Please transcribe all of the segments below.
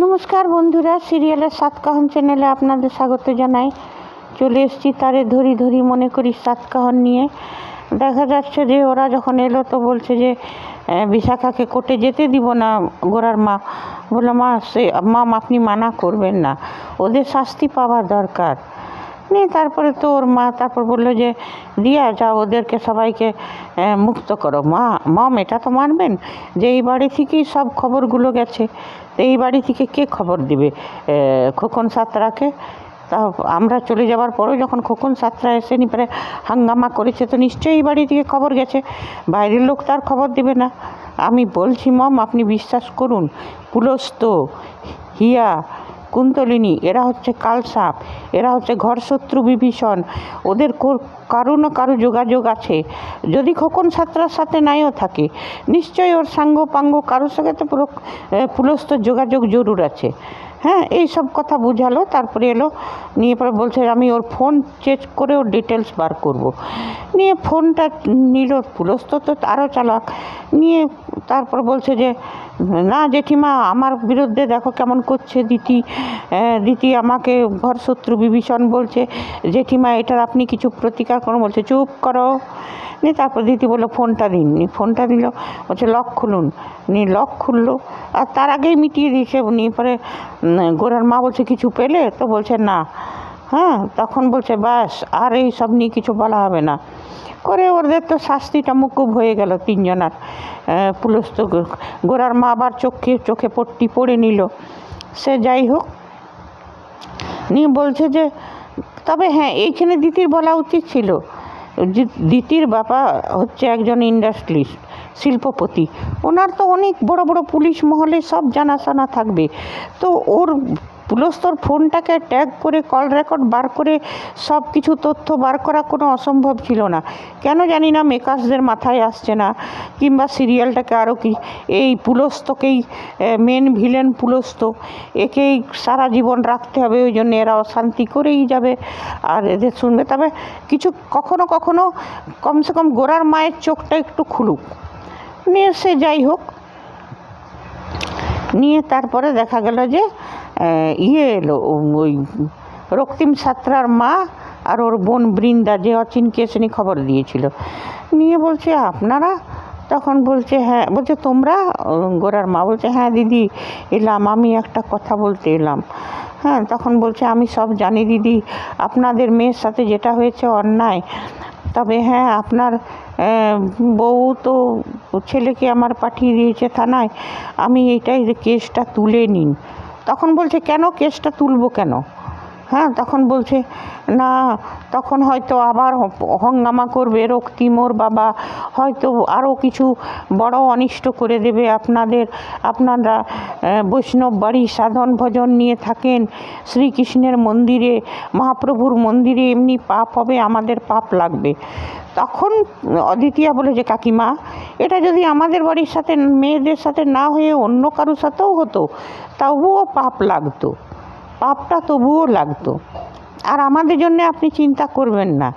নমস্কার বন্ধুরা, সিরিয়ালের সাতকাহন চ্যানেলে আপনাদের স্বাগত জানাই। চলে এসেছি তারে ধরি ধরি মনে করি সাতকাহন নিয়ে। দেখা যাচ্ছে যে ওরা যখন এলো তো বলছে যে বিশাখাকে কোর্টে যেতে দিব না। গোরার মা বললো, মাম আপনি মানা করবেন না, ওদের শাস্তি পাওয়া দরকার। নিয়ে তারপরে তো ওর মা তারপর বললো যে দিয়া যাও, ওদেরকে সবাইকে মুক্ত করো। মম এটা তো মানবেন যে এই বাড়ি থেকেই সব খবরগুলো গেছে, তো এই বাড়ি থেকে কে খবর দিবে খোকন সাঁতরাকে? তা আমরা চলে যাওয়ার পরেও যখন খোকন সাঁতরা এসে পরে হাঙ্গামা করেছে, তো নিশ্চয়ই এই বাড়ি থেকে খবর গেছে, বাইরের লোক তার খবর দিবে না। আমি বলছি মম আপনি বিশ্বাস করুন, পুলস্ত, হিয়া, কুন্তলিনী এরা হচ্ছে কালসাপ, এরা হচ্ছে ঘরশত্রু বিভীষণ, ওদের কারো না কারো যোগাযোগ আছে। যদি খোকন সাঁতরার সাথে নাইও থাকে, নিশ্চয়ই ওর সাঙ্গ পাঙ্গ কারোর সঙ্গে তো পুরো পুলস্তর যোগাযোগ জরুর আছে। হ্যাঁ, এই সব কথা বুঝালো। তারপরে এলো, নিয়ে পরে বলছে আমি ওর ফোন চেক করে ওর ডিটেলস বার করব। নিয়ে ফোনটা নিল, পুলস্ত তো আরও চালাক। নিয়ে তারপর বলছে যে না জেঠিমা, আমার বিরুদ্ধে দেখো কেমন করছে দিতি আমাকে ঘরশত্রু বিভীষণ বলছে। জেঠিমা এটার আপনি কিছু প্রতিকার করুন। বলছে চুপ করো। নিয়ে তারপর দিদি বললো ফোনটা দিন। ফোনটা দিল, বলছে লক খুলুন। নিয়ে লক খুললো, আর তার আগেই মিটিয়ে দিয়েছে। নিয়ে পরে গোরার মা বলছে কিছু পেলে? তো বলছে না। হ্যাঁ, তখন বলছে ব্যাস আর এই সব নিয়ে কিছু বলা হবে না করে ওদের তো শাস্তিটা মুকুব হয়ে গেল তিনজনার। পুলস্ত গোরার মা আবার চোখে পট্টি পড়ে নিল। সে যাই হোক, নিয়ে বলছে যে তবে হ্যাঁ, এইখানে দিদির বলা উচিত ছিল, দিদির বাবা হচ্ছে একজন ইন্ডাস্ট্রিয়ালিস্ট, শিল্পপতি, ওনার তো অনেক বড় বড় পুলিশ মহলে সব জানাশোনা থাকবে। তো ওর পুলস্তর ফোনটাকে ট্যাগ করে কল রেকর্ড বার করে সব কিছু তথ্য বার করা কোনো অসম্ভব ছিল না। কেন জানি না মেকার্সদের মাথায় আসছে না, কিংবা সিরিয়ালটাকে আরও কি এই পুলস্তকেই মেন ভিলেন পুলস্ত, একেই সারা জীবন রাখতে হবে, ওই জন্য এরা অশান্তি করেই যাবে আর এদের শুনবে। তবে কিছু কখনো কখনো কমসে কম গোরার মায়ের চোখটা একটু খুলুক। নিয়ে সে যাই হোক, নিয়ে তারপরে দেখা গেল যে এলো ওই রক্তিম সাঁতরার মা আর ওর বোন বৃন্দা, যে অচিনকে এসে খবর দিয়েছিল। নিয়ে বলছে আপনারা? তখন বলছে হ্যাঁ। বলছে তোমরা? গোরার মা বলছে হ্যাঁ দিদি এলাম, আমি একটা কথা বলতে এলাম। হ্যাঁ, তখন বলছে আমি সব জানি দিদি, আপনাদের মেয়ের সাথে যেটা হয়েছে অন্যায়। তবে হ্যাঁ, আপনার বউ তো ছেলেকে আমার পাঠিয়ে দিয়েছে থানায়, আমি এইটাই কেসটা তুলে নিন। তখন বলছে কেন কেসটা তুলবো কেন? হ্যাঁ, তখন বলছে না, তখন হয়তো আবার হঙ্গামা করবে রক্তিম, ওর বাবা হয়তো আরও কিছু বড় অনিষ্ট করে দেবে আপনারা বৈষ্ণব বাড়ি সাধন ভজন নিয়ে থাকেন, শ্রীকৃষ্ণের মন্দিরে, মহাপ্রভুর মন্দিরে, এমনি পাপ হবে, আমাদের পাপ লাগবে। তখন অদ্বিতীয়া বলে যে কাকিমা, এটা যদি আমাদের বাড়ির সাথে মেয়েদের সাথে না হয়ে অন্য কারোর সাথেও হতো, তবুও পাপ লাগতো, পাপটা তবুও লাগতো। আর আমাদের জন্য আপনি চিন্তা করবেন না,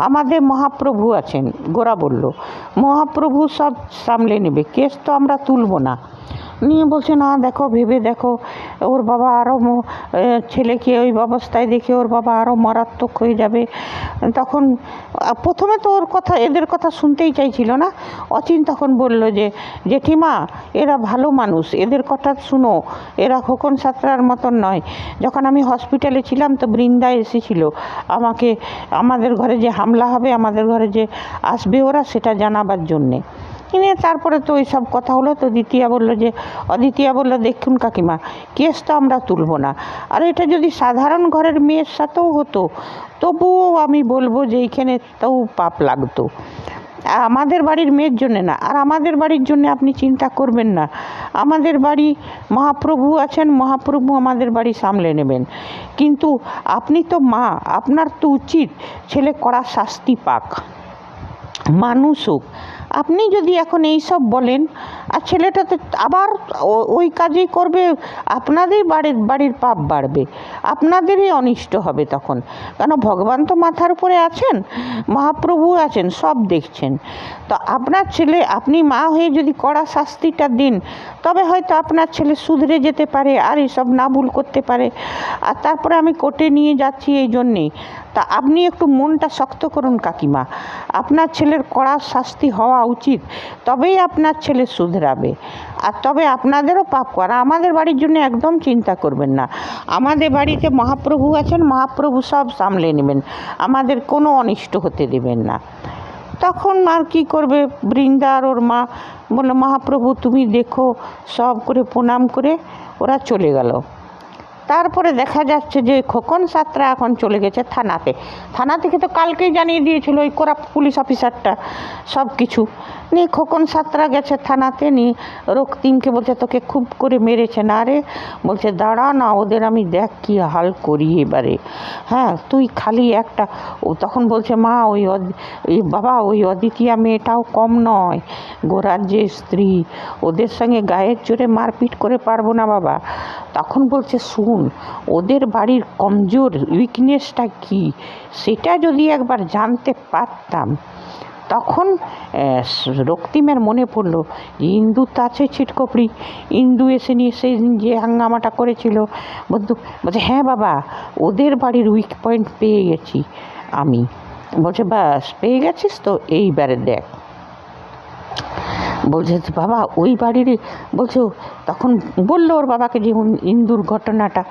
আমাদের মহাপ্রভু আছেন। গোরা বলল মহাপ্রভু সব সামলে নেবে, কেস তো আমরা তুলব না। নিয়ে বলছে না দেখো, ভেবে দেখো, ওর বাবা আরও ছেলেকে ওই অবস্থায় দেখে ওর বাবা আরও মারাত্মক হয়ে যাবে। তখন প্রথমে তো এদের কথা শুনতেই চাইছিল না। অচিন তখন বলল যে জেঠিমা এরা ভালো মানুষ, এদের কথা শুনো, এরা খোকন সাঁতরার মতন নয়। যখন আমি হসপিটালে ছিলাম তো বৃন্দা এসেছিল আমাকে, আমাদের ঘরে যে হামলা হবে, আমাদের ঘরে যে আসবে ওরা, সেটা জানাবার জন্যে। কিনে তারপরে তো ওই সব কথা হলো। তো অদ্বিতীয়া বলল দেখুন কাকিমা, কেস তো আমরা তুলব না, আর এটা যদি সাধারণ ঘরের মেয়ের সাথেও হতো তবুও আমি বলবো যে এইখানে তাও পাপ লাগতো, আমাদের বাড়ির মেয়ের জন্যে না। আর আমাদের বাড়ির জন্য আপনি চিন্তা করবেন না, আমাদের বাড়ি মহাপ্রভু আছেন, মহাপ্রভু আমাদের বাড়ি সামলে নেবেন। কিন্তু আপনি তো মা, আপনার তো উচিত ছেলে কড়া শাস্তি পাক, মানুষ হোক। আপনি যদি এখন এই সব বলেন আর ছেলেটা তো আবার ওই কাজই করবে, আপনাদের বাড়ির পাপ বাড়বে, আপনাদেরই অনিষ্ট হবে তখন। কেন ভগবান তো মাথার উপরে আছেন, মহাপ্রভু আছেন, সব দেখছেন। তো আপনার ছেলে, আপনি মা হয়ে যদি কড়া শাস্তিটা দিন, তবে হয়তো আপনার ছেলে শুধরে যেতে পারে আর এসব না ভুল করতে পারে। আর তারপরে আমি কোর্টে নিয়ে যাচ্ছি এই জন্যেই। তা আপনি একটু মনটা শক্ত করুন কাকিমা, আপনার ছেলের কড়া শাস্তি হওয়া উচিত, তবেই আপনার ছেলে শুধরাবে। আর তবে আপনাদেরও পাপ করা, আমাদের বাড়ির জন্য একদম চিন্তা করবেন না, আমাদের বাড়িতে মহাপ্রভু আছেন, মহাপ্রভু সব সামলে নেবেন, আমাদের কোনো অনিষ্ট হতে দেবেন না। তখন আর কি করবে, বৃন্দা আর ওর মা বলল মহাপ্রভু তুমি দেখো, সব করে প্রণাম করে ওরা চলে গেল। তারপরে দেখা যাচ্ছে যে খোকন সাঁতরা এখন চলে গেছে থানা থেকে তো কালকেই জানিয়ে দিয়েছিল ওই করাপ্ট পুলিশ অফিসারটা সব কিছু নিয়ে। খোকন সাঁতরা গেছে থানাতে, নিয়ে রক্তিমকে বলছে তোকে খুব করে মেরেছে না রে, বলছে দাঁড়া না ওদের আমি দেখ কী হাল করি এবারে। হ্যাঁ তুই খালি একটা, ও তখন বলছে মা ওই বাবা ওই অদ্বিতীয়া মেয়েটাও কম নয়, গোরার যে স্ত্রী, ওদের সঙ্গে গায়ের জোরে মারপিট করে পারবো না বাবা। তখন বলছে শুন, ওদের বাড়ির কমজোর উইকনেসটা কি সেটা যদি একবার জানতে পারতাম। তখন রক্তিমের মনে পড়লো ইন্দু তো আছে ছিটকপড়ি, ইন্দু এসে নিয়ে সেই দিন যে হাঙ্গামাটা করেছিল বন্ধু, বলছে হ্যাঁ বাবা ওদের বাড়ির উইক পয়েন্ট পেয়ে গেছি আমি। বলছে ব্যাস পেয়ে গেছিস তো, এইবারে দেখ। বলছে বাবা ওই বাড়ির, বলছে তখন বললো ওর বাবাকে যে ইন্দুর ঘটনাটা,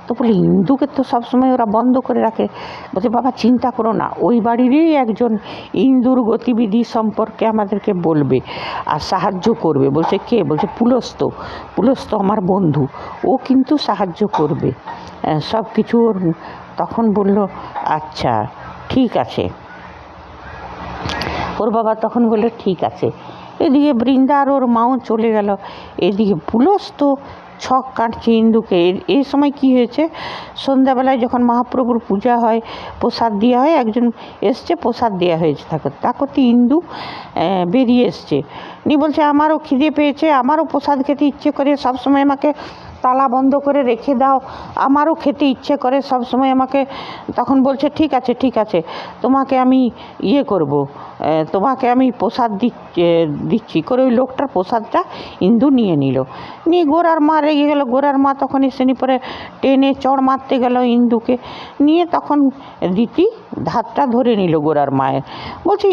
তো বলে ইন্দুকে তো সবসময় ওরা বন্ধ করে রাখে। বলছে বাবা চিন্তা করো না, ওই বাড়িরই একজন ইন্দুর গতিবিধি সম্পর্কে আমাদেরকে বলবে আর সাহায্য করবে। বলছে কে? বলছে পুলস্ত আমার বন্ধু, ও কিন্তু সাহায্য করবে সব কিছু। তখন বলল আচ্ছা ঠিক আছে। ওর বাবা তখন বললো ঠিক আছে। এদিকে বৃন্দা আর ওর মাও চলে গেল, এদিকে পুলস্ত ছক কাটছে ইন্দুকে। এই সময় কি হয়েছে, সন্ধ্যাবেলায় যখন মহাপ্রভুর পূজা হয়, প্রসাদ দেওয়া হয়, একজন এসছে প্রসাদ দেওয়া হয়েছে তা করতে ইন্দু বেরিয়ে এসছে, নিয়ে বলছে আমারও খিদে পেয়েছে, আমারও প্রসাদ খেতে ইচ্ছে করে, সবসময় আমাকে তালা বন্ধ করে রেখে দাও, আমারও খেতে ইচ্ছে করে সবসময় আমাকে। তখন বলছে ঠিক আছে তোমাকে আমি করব, তোমাকে আমি প্রসাদ দিচ্ছি করে ওই লোকটার প্রসাদটা ইন্দু নিয়ে নিল। নিয়ে গোরার মা রেগে গেল, গোরার মা তখন এসে পরে টেনে চড় মারতে গেল ইন্দুকে নিয়ে। তখন দিতি হাতটা ধরে নিল গোরার মায়ের, বলছে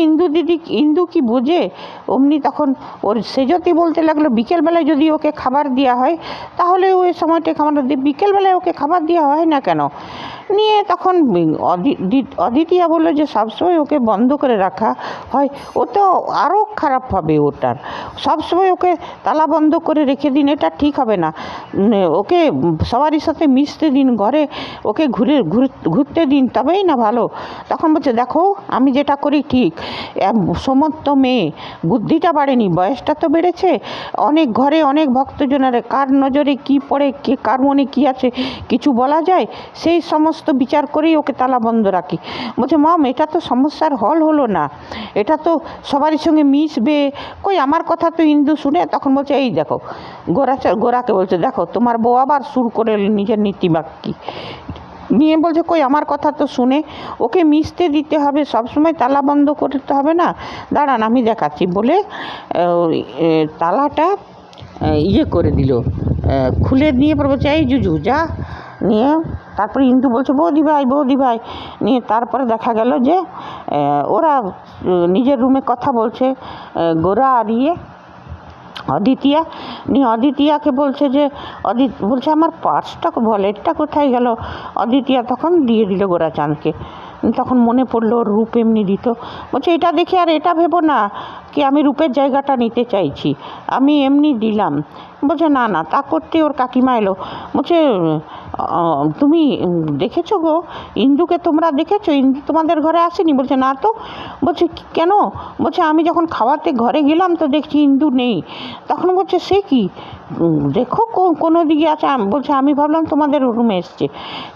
ইন্দু কি বোঝে অমনি। তখন ওর সেজতি বলতে লাগলো বিকেলবেলায় যদি ওকে খাবার দেওয়া হয় তাহলে ওই সময়টা খাবার দিয়ে, বিকেলবেলায় ওকে খাবার দেওয়া হয় না কেন? নিয়ে তখন অদিতিয়া বললো যে সবসময় ওকে বন্ধ করে রাখা হয়, ও তো আরও খারাপ হবে, ওটার সবসময় ওকে তালা বন্ধ করে রেখে দিন, এটা ঠিক হবে না, ওকে সবারই সাথে মিশতে দিন, ঘরে ওকে ঘুরতে দিন, তবেই না ভালো। তখন বলছে দেখো আমি যেটা করি ঠিক, সমস্ত মেয়ে বুদ্ধিটা বাড়েনি, বয়সটা তো বেড়েছে, অনেক ঘরে অনেক ভক্তজনের কার নজরে কি পড়ে, কে কার মনে কী আছে কিছু বলা যায়, সেই সমস্ত বিচার করেই ওকে তালা বন্ধ রাখি। বলছে মাম এটা তো সমস্যার হল হলো না, এটা তো সবারই সঙ্গে মিশবে, কই আমার কথা তো ইন্দু শুনে। তখন বলছে এই দেখো গোরাকে বলছে দেখো তোমার বউ আবার সুর করে নিজের নীতিবাক্যি নিয়ে বলছে কই আমার কথা তো শুনে, ওকে মিশতে দিতে হবে, সবসময় তালা বন্ধ করতে হবে না, দাঁড়ান আমি দেখাচ্ছি বলে তালাটা করে দিল, খুলে নিয়ে পর বলছে এই জুজু যা নিয়ে। তারপরে ইন্দু বলছে বৌদি ভাই নিয়ে। তারপরে দেখা গেল যে ওরা নিজের রুমে কথা বলছে, গোরা আর অদিতিয়া নিয়ে। অদিতিয়াকে বলছে যে বলছে আমার পার্সটা ভলেটটা কোথায় গেল? অদিতিয়া তখন দিয়ে দিল গোরাচাঁদকে। তখন মনে পড়লো ওর রূপ এমনি দিত, বলছে এটা দেখে আর এটা ভেবো না কি আমি রূপের জায়গাটা নিতে চাইছি, আমি এমনি দিলাম। বলছে না তা করতে ওর কাকিমা এলো, বলছে তুমি দেখেছো গো ইন্দুকে, তোমরা দেখেছো? ইন্দু তোমাদের ঘরে আসেনি? বলছে না তো। বলছে কেন? বলছে আমি যখন খাওয়াতে ঘরে গেলাম তো দেখছি ইন্দু নেই। তখন বলছে সে কি, দেখো কোনো দিকে আছে। বলছে আমি ভাবলাম তোমাদের রুমে এসছে।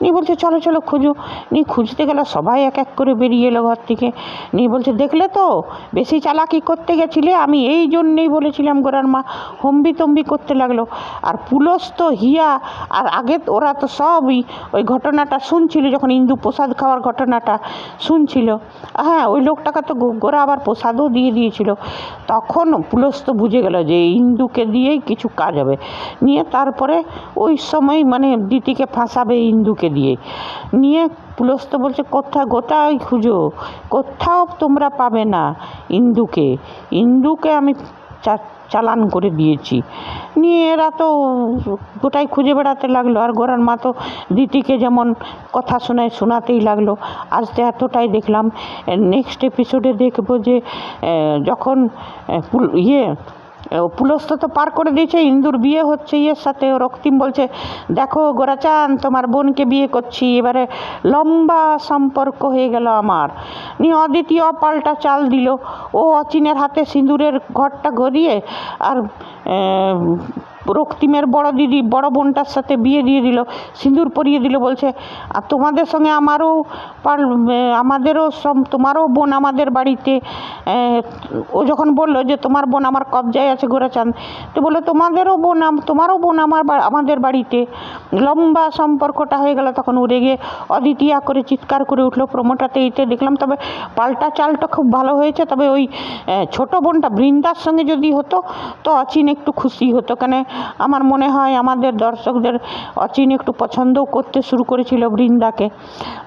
নিয়ে বলছে চলো চলো খুঁজো। নিয়ে খুঁজতে গেলে সবাই এক এক করে বেরিয়ে এলো ঘর থেকে। নিয়ে বলছে দেখলে তো বেশি চালাকি করতে গেছিলে, আমি এই জন্যেই বলেছিলাম। গোরার মা হম্বি তম্বি করতে লাগলো। আর পুলস্ত হিয়া আর আগে ওরা তো সবই ওই ঘটনাটা শুনছিল, যখন ইন্দু প্রসাদ খাওয়ার ঘটনাটা শুনছিল। হ্যাঁ, ওই লোকটাকে তো গোরা আবার প্রসাদও দিয়ে দিয়েছিল। তখন পুলস্ত বুঝে গেল যে ইন্দুকে দিয়েই কিছু কাজ হবে। নিয়ে তারপরে ওই সময় মানে দিতিকে ফাঁসাবে ইন্দুকে দিয়ে। নিয়ে পুলস্ত বলছে গোটাই খুঁজো, কোথাও তোমরা পাবে না ইন্দুকে আমি চালান করে দিয়েছি। নিয়ে এরা তো গোটাই খুঁজে বেড়াতে লাগলো। আর গোরার মা তো দিতিকে যেমন কথা শোনাতেই লাগলো। আজকে এতটাই দেখলাম। নেক্সট এপিসোডে দেখবো যে যখন পুলস্ত তো পার করে দিয়েছে, ইন্দুর বিয়ে হচ্ছে ইয়ের সাথে। রক্তিম বলছে দেখো গোরাচান, তোমার বোনকে বিয়ে করছি, এবারে লম্বা সম্পর্ক হয়ে গেল আমার। নিয়ে অদ্বিতীয় পাল্টা চাল দিল। ও অচিনের হাতে সিঁদুরের ঘরটা গড়িয়ে আর রক্তিমের বড় বোনটার সাথে বিয়ে দিয়ে দিল, সিঁদুর পরিয়ে দিল। বলছে আর তোমাদের সঙ্গে তোমারও বোন আমাদের বাড়িতে। ও যখন বললো যে তোমার বোন আমার কবজায় আছে গোরাচাঁদ, তো বললো তোমারও বোন আমাদের বাড়িতে। লম্বা সম্পর্কটা হয়ে গেল। তখন উড়ে গিয়ে অদ্বিতীয়া করে চিৎকার করে উঠলো। প্রোমোটাতে এইতে দেখলাম। তবে পাল্টা চালটা খুব ভালো হয়েছে। তবে ওই ছোট বোনটা বৃন্দার সঙ্গে যদি হতো তো অচিন একটু খুশি হতো। কেন আমার মনে হয় আমাদের দর্শকদের অচিন একটু পছন্দও করতে শুরু করেছিল বৃন্দাকে।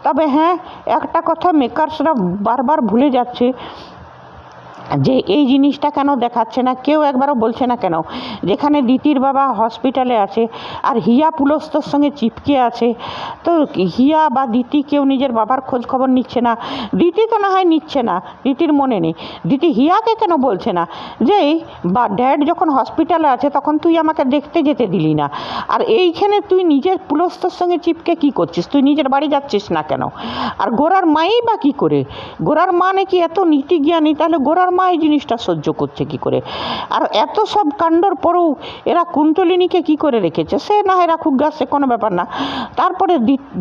তবে হ্যাঁ, একটা কথা মেকার্সরা বারবার ভুলে যাচ্ছে যে এই জিনিসটা কেন দেখাচ্ছে না, কেউ একবারও বলছে না কেন। যেখানে দিতির বাবা হসপিটালে আছে আর হিয়া পুলস্তর সঙ্গে চিপকে আছে, তো হিয়া বা দিতি কেউ নিজের বাবার খোঁজ খবর নিচ্ছে না। দিতি তো না হয় নিচ্ছে না, দিতির মনে নেই। দিতি হিয়াকে কেন বলছে না যে ড্যাড যখন হসপিটালে আছে তখন তুই আমাকে দেখতে যেতে দিলি না, আর এইখানে তুই নিজের পুলস্তর সঙ্গে চিপকে কি করছিস, তুই নিজের বাড়ি যাচ্ছিস না কেন? আর গোরার মাই বা কী করে? গোরার মা নাকি এত নীতি জ্ঞানী, তাহলে গোরার মা এই জিনিসটা সহ্য করছে কি করে? আর এত সব কাণ্ডর পরেও এরা কুন্তলিনীকে কি করে রেখেছে? সে না হয় রাখুক গা, সে কোনো ব্যাপার না। তারপরে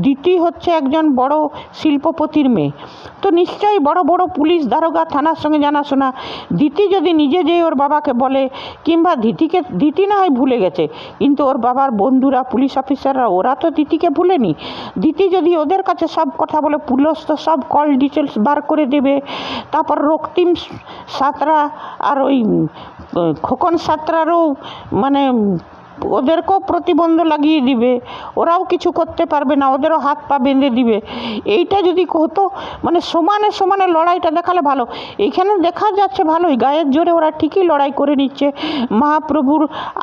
দিতি হচ্ছে একজন বড় শিল্পপতির মেয়ে, তো নিশ্চয়ই বড় বড় পুলিশ দারোগা থানার সঙ্গে জানাশোনা। দিতি যদি নিজে যেয়ে ওর বাবাকে বলে, কিংবা দিতি না হয় ভুলে গেছে, কিন্তু ওর বাবার বন্ধুরা পুলিশ অফিসাররা ওরা তো দিতিকে ভুলেনি। দিতি যদি ওদের কাছে সব কথা বলে, পুলিশ তো সব কল ডিটেলস বার করে দেবে। তারপর রক্তিম সাঁতরা আর ওই খোকন সাঁতরারও মানে ওদেরকেও প্রতিবন্ধ লাগিয়ে দিবে, ওরাও কিছু করতে পারবে না, ওদেরও হাত পা বেঁধে দিবে। এইটা যদি হতো মানে সমানে সমানে লড়াইটা দেখালে ভালো। এইখানে দেখা যাচ্ছে ভালোই গায়ের জোরে ওরা ঠিকই লড়াই করে নিচ্ছে মহাপ্রভুর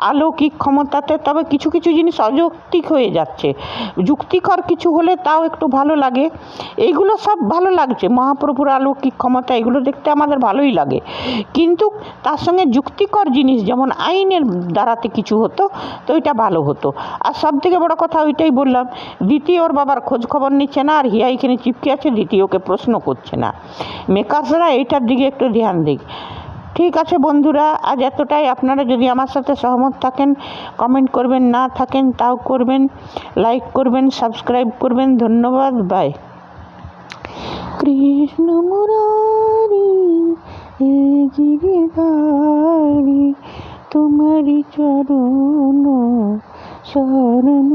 অলৌকিক ক্ষমতাতে। তবে কিছু কিছু জিনিস অযৌক্তিক হয়ে যাচ্ছে। যুক্তিকর কিছু হলে তাও একটু ভালো লাগে। এইগুলো সব ভালো লাগছে, মহাপ্রভুর অলৌকিক ক্ষমতা, এগুলো দেখতে আমাদের ভালোই লাগে। কিন্তু তার সঙ্গে যুক্তিকর জিনিস যেমন আইনের দ্বারাতে কিছু হতো তো এটা ভালো হতো। আর সব থেকে বড় কথা ওইটাই বললাম, দিতি ওর বাবার খোঁজ খবর নিচ্ছে না, আর হিয়া এখানে চিপকে আছে, দিতি ওকে প্রশ্ন করছে না। মেকার্সরা এইটার দিকে একটু ধ্যান দিক। ঠিক আছে বন্ধুরা, আজ এতটাই। আপনারা যদি আমার সাথে সহমত থাকেন কমেন্ট করবেন, না থাকেন তাও করবেন, লাইক করবেন, সাবস্ক্রাইব করবেন। ধন্যবাদ, বাই। কৃষ্ণ মুরারি হে গিরিধারী, তোমারি চরণ শরণ